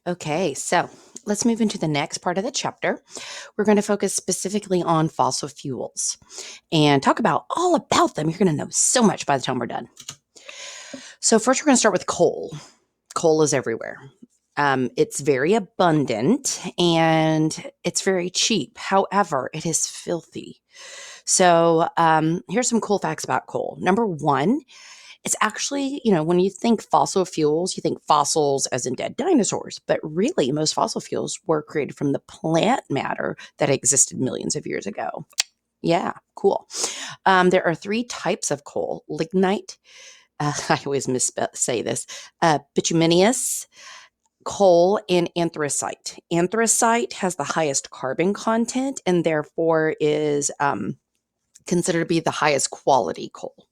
Okay, so let's move into the next part of the chapter. We're going to focus specifically on fossil fuels and talk about all about them. You're going to know so much by the time we're done. So, first, we're going to start with coal. Coal is everywhere. It's very abundant and it's very cheap. However, it is filthy. So, here's some cool facts about coal. Number one, it's actually, when you think fossil fuels, you think fossils as in dead dinosaurs, but really most fossil fuels were created from the plant matter that existed millions of years ago. Yeah, cool. There are three types of coal: lignite, I always say this, bituminous coal, and anthracite. Anthracite has the highest carbon content and therefore is considered to be the highest quality coal.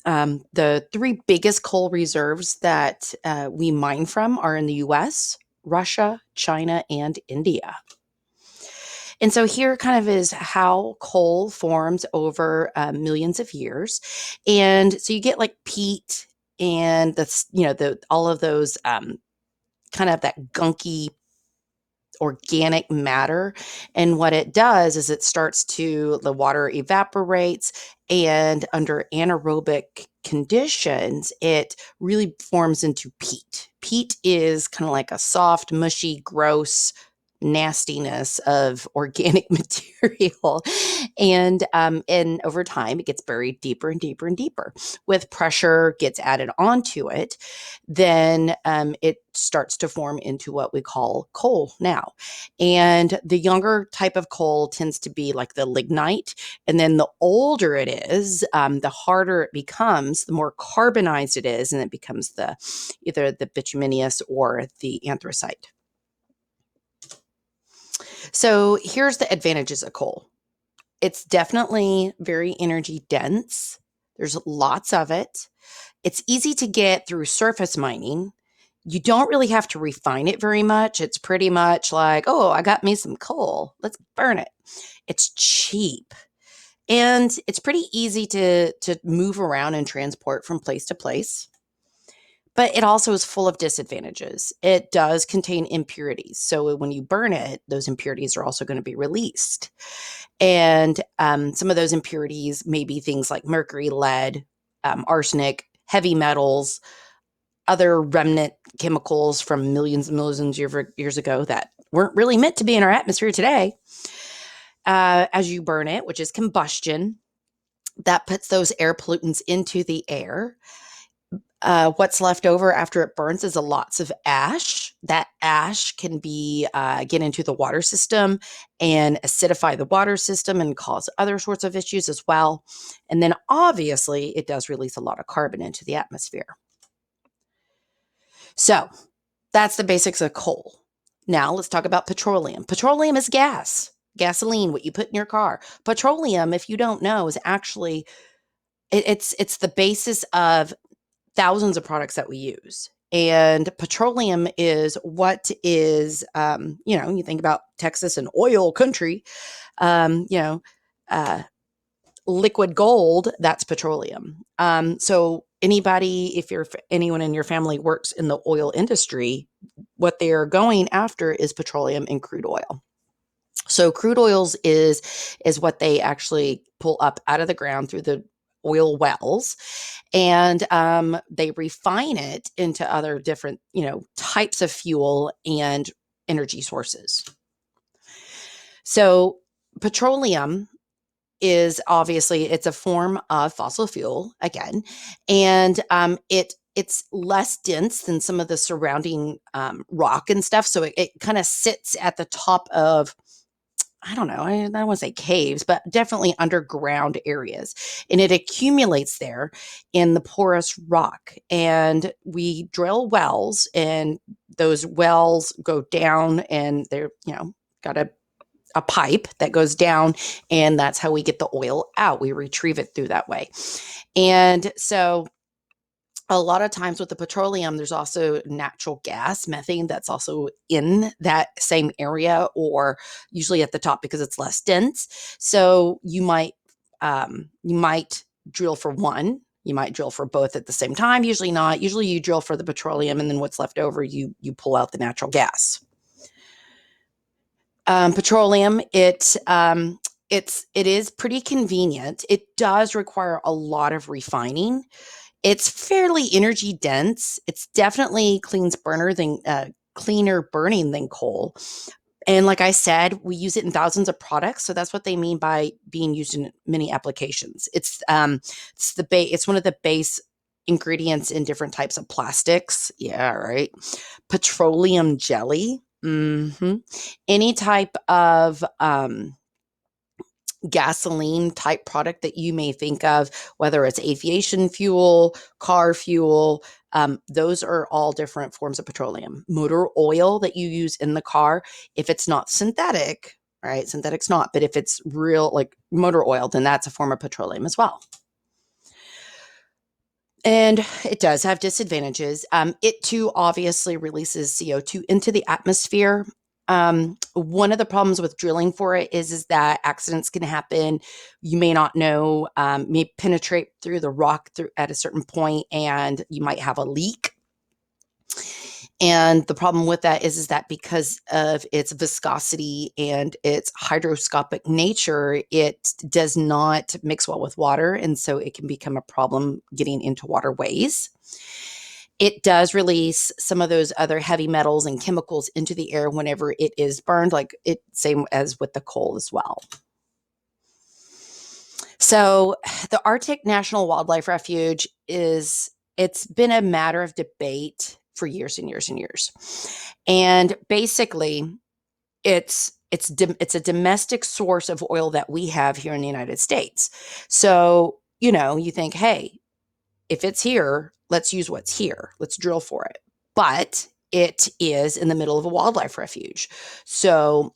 The three biggest coal reserves that we mine from are in the US, Russia, China, and India. And so here kind of is how coal forms over millions of years. And so you get like peat and the all of those kind of that gunky organic matter. And what it does is the water evaporates, and under anaerobic conditions, it really forms into peat. Peat is kind of like a soft, mushy, gross nastiness of organic material. And over time, it gets buried deeper and deeper and deeper. With pressure gets added onto it, then it starts to form into what we call coal now. And the younger type of coal tends to be like the lignite. And then the older it is, the harder it becomes, the more carbonized it is, and it becomes either the bituminous or the anthracite. So here's the advantages of coal. It's definitely very energy dense. There's lots of it. It's easy to get through surface mining. You don't really have to refine it very much. It's pretty much like, oh, I got me some coal. Let's burn it. It's cheap. And it's pretty easy to move around and transport from place to place. But it also is full of disadvantages. It does contain impurities. So when you burn it, those impurities are also going to be released. And some of those impurities may be things like mercury, lead, arsenic, heavy metals, other remnant chemicals from millions and millions of years ago that weren't really meant to be in our atmosphere today. As you burn it, which is combustion, that puts those air pollutants into the air. What's left over after it burns is lots of ash. That ash can get into the water system and acidify the water system and cause other sorts of issues as well. And then obviously it does release a lot of carbon into the atmosphere. So that's the basics of coal. Now let's talk about petroleum. Petroleum is gas, gasoline, what you put in your car. Petroleum, if you don't know, is actually it's the basis of thousands of products that we use. And petroleum is what is, you think about Texas, an oil country, um, you know, uh, liquid gold, that's petroleum. So if anyone in your family works in the oil industry, what they are going after is petroleum and crude oil. So crude oils is what they actually pull up out of the ground through the oil wells, and they refine it into other different, types of fuel and energy sources. So petroleum is obviously it's a form of fossil fuel again, and it's less dense than some of the surrounding rock and stuff. So it kind of sits at the top of, I don't know, I don't want to say caves, but definitely underground areas. And it accumulates there in the porous rock. And we drill wells, and those wells go down, and they're, got a pipe that goes down, and that's how we get the oil out. We retrieve it through that way. And so a lot of times with the petroleum, there's also natural gas, methane, that's also in that same area, or usually at the top because it's less dense. So you might drill for one You might drill for both at the same time. Usually not. Usually you drill for the petroleum, and then what's left over, you pull out the natural gas. Petroleum, it is pretty convenient. It does require a lot of refining. It's fairly energy dense. It's definitely cleaner burning than coal. And like I said, we use it in thousands of products. So that's what they mean by being used in many applications. It's one of the base ingredients in different types of plastics. Yeah, right. Petroleum jelly. Any type of gasoline type product that you may think of, whether it's aviation fuel, car fuel, those are all different forms of petroleum. Motor oil that you use in the car, if it's not synthetic, right? Synthetic's not, but if it's real, like motor oil, then that's a form of petroleum as well. And it does have disadvantages. It too obviously releases CO2 into the atmosphere. One of the problems with drilling for it is that accidents can happen. You may not know, may penetrate through the rock at a certain point, and you might have a leak. And the problem with that is that because of its viscosity and its hygroscopic nature, it does not mix well with water. And so it can become a problem getting into waterways. It does release some of those other heavy metals and chemicals into the air whenever it is burned, same as with the coal as well. So the Arctic National Wildlife Refuge it's been a matter of debate for years and years and years. And basically, it's a domestic source of oil that we have here in the United States. So, you think, hey, if it's here, let's use what's here. Let's drill for it. But it is in the middle of a wildlife refuge. So,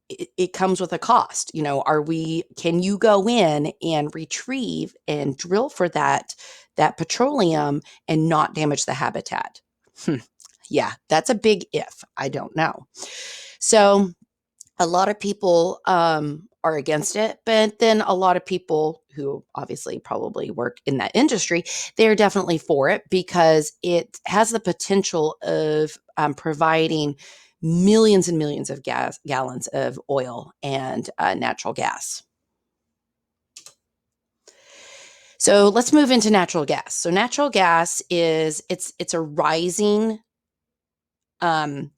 it comes with a cost. Can you go in and retrieve and drill for that petroleum and not damage the habitat? Yeah, that's a big if. I don't know. So a lot of people are against it, but then a lot of people who obviously probably work in that industry, they're definitely for it because it has the potential of providing millions and millions of gallons of oil and natural gas. So let's move into natural gas. So natural gas it's a rising a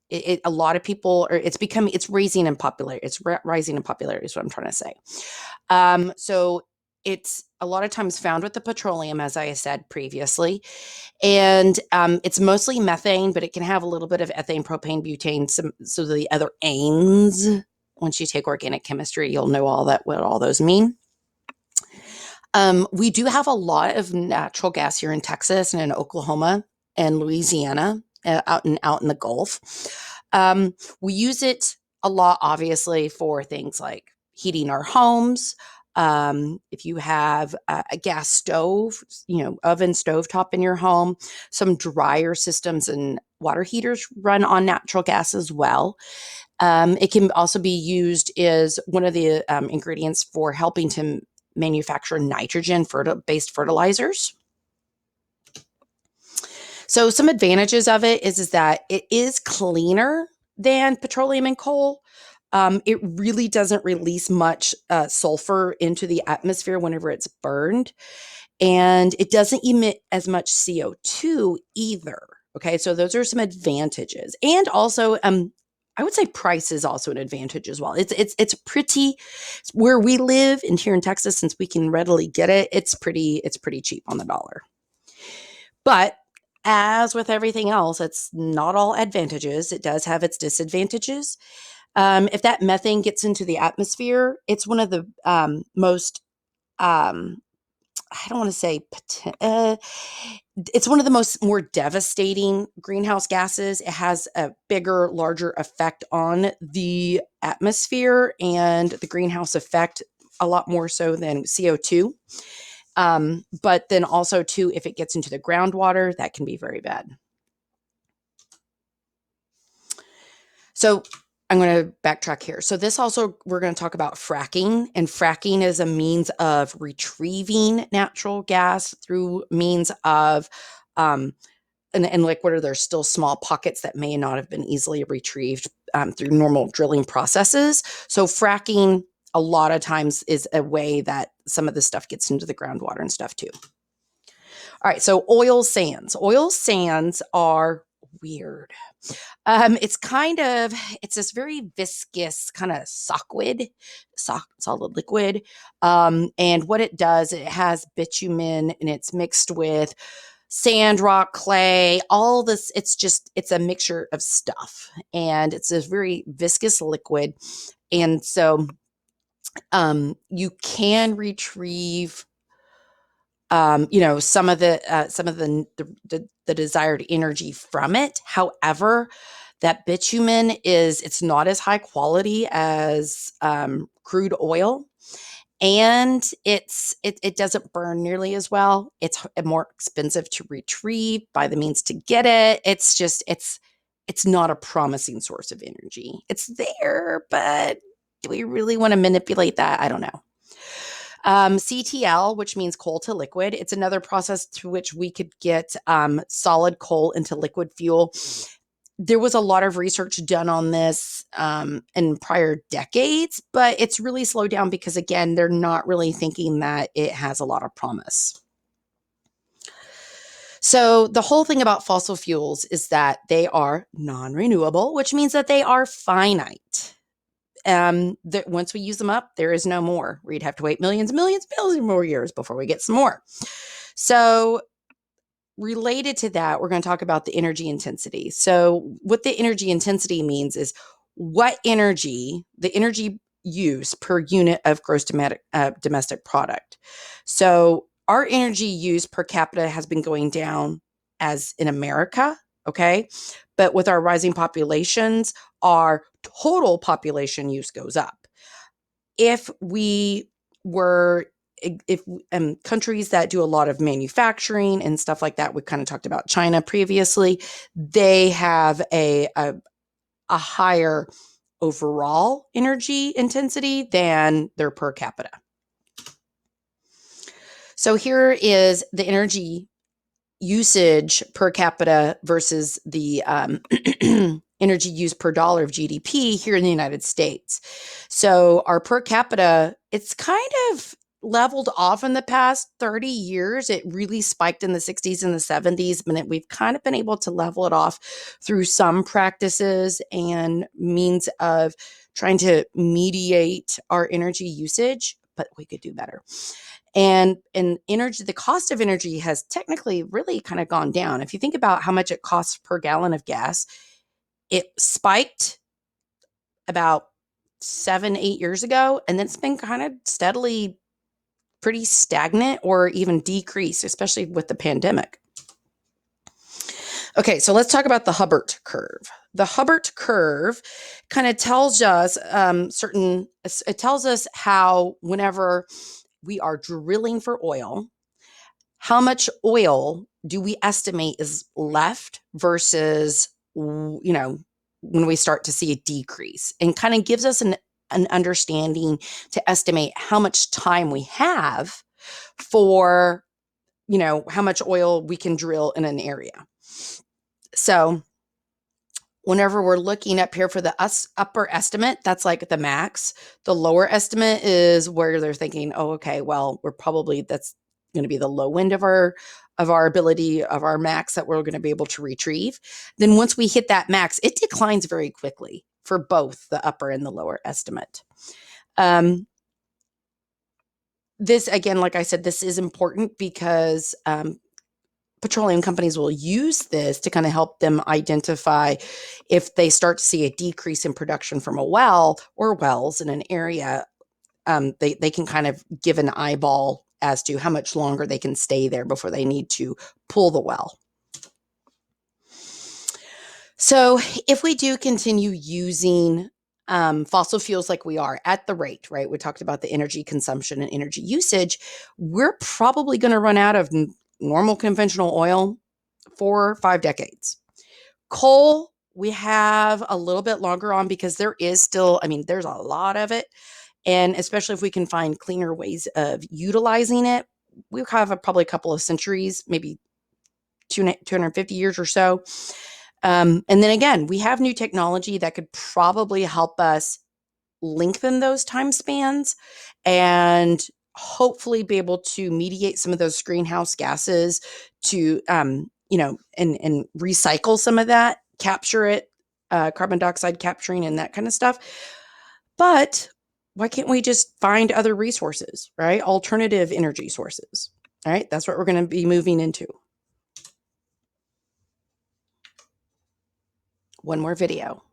lot of people it's raising in popularity. It's rising in popularity is what I'm trying to say. So it's a lot of times found with the petroleum, as I said previously, and it's mostly methane, but it can have a little bit of ethane, propane, butane, so the other anes. Once you take organic chemistry, you'll know what all those mean. We do have a lot of natural gas here in Texas and in Oklahoma and Louisiana, out in the Gulf. We use it a lot, obviously, for things like heating our homes. If you have a gas stove, oven stovetop in your home, some dryer systems and water heaters run on natural gas as well. It can also be used as one of the ingredients for helping to manufacture nitrogen-based fertilizers. So some advantages of it is that it is cleaner than petroleum and coal. It really doesn't release much sulfur into the atmosphere whenever it's burned. And it doesn't emit as much CO2 either. Okay, so those are some advantages. And also, I would say price is also an advantage as well. It's pretty, where we live and here in Texas, since we can readily get it, it's pretty cheap on the dollar. But as with everything else, it's not all advantages. It does have its disadvantages. If that methane gets into the atmosphere, it's one of the most, I don't want to say, it's one of the more devastating greenhouse gases. It has a bigger, larger effect on the atmosphere and the greenhouse effect a lot more so than CO2. But then also too, if it gets into the groundwater, that can be very bad. So I'm going to backtrack here. So this also, we're going to talk about fracking, and fracking is a means of retrieving natural gas through means of, and like what are there still small pockets that may not have been easily retrieved through normal drilling processes. So fracking a lot of times is a way that some of this stuff gets into the groundwater and stuff too. All right, so oil sands. Oil sands are weird. It's this very viscous kind of solid liquid. And what it does, it has bitumen and it's mixed with sand, rock, clay, all this. It's a mixture of stuff. And it's a very viscous liquid. And so you can retrieve some of the desired energy from it. However, that bitumen it's not as high quality as crude oil, and it doesn't burn nearly as well. It's more expensive to retrieve by the means to get it. It's not a promising source of energy. It's there, but do we really want to manipulate that? I don't know. CTL, which means coal to liquid. It's another process through which we could get solid coal into liquid fuel. There was a lot of research done on this in prior decades, but it's really slowed down because, again, they're not really thinking that it has a lot of promise. So the whole thing about fossil fuels is that they are non-renewable, which means that they are finite. That once we use them up, there is no more. We'd have to wait millions and millions and millions more years before we get some more. So related to that, we're going to talk about the energy intensity. So what the energy intensity means is the energy use per unit of gross domestic product. So our energy use per capita has been going down as in America, okay? But with our rising populations, our total population use goes up. If countries that do a lot of manufacturing and stuff like that, we kind of talked about China previously, they have a higher overall energy intensity than their per capita. So here is the energy usage per capita versus the energy used per dollar of GDP here in the United States. So our per capita, it's kind of leveled off in the past 30 years. It really spiked in the 60s and the 70s, but we've kind of been able to level it off through some practices and means of trying to mediate our energy usage, but we could do better. And energy, the cost of energy has technically really kind of gone down. If you think about how much it costs per gallon of gas, it spiked about 7-8 years ago, and then it's been kind of steadily pretty stagnant or even decreased, especially with the pandemic. Okay, so let's talk about the Hubbert curve. The Hubbert curve kind of tells us it tells us how whenever we are drilling for oil, how much oil do we estimate is left versus, when we start to see a decrease, and kind of gives us an understanding to estimate how much time we have for, how much oil we can drill in an area. So whenever we're looking up here for the upper estimate, that's like the max. The lower estimate is where they're thinking, oh, okay, well, that's going to be the low end of our ability of our max that we're going to be able to retrieve. Then once we hit that max, it declines very quickly for both the upper and the lower estimate. This, again, like I said, this is important because petroleum companies will use this to kind of help them identify if they start to see a decrease in production from a well or wells in an area. They can kind of give an eyeball as to how much longer they can stay there before they need to pull the well. So if we do continue using fossil fuels like we are at the rate, right? We talked about the energy consumption and energy usage. We're probably going to run out of normal conventional oil for 5 decades. Coal we have a little bit longer on because there is still, I mean, there's a lot of it. And especially if we can find cleaner ways of utilizing it, we have probably a couple of centuries, maybe 250 years or so. And then again, we have new technology that could probably help us lengthen those time spans and hopefully be able to mediate some of those greenhouse gases to, and recycle some of that, capture it, carbon dioxide capturing and that kind of stuff. But why can't we just find other resources, right? Alternative energy sources. All right. That's what we're going to be moving into. One more video.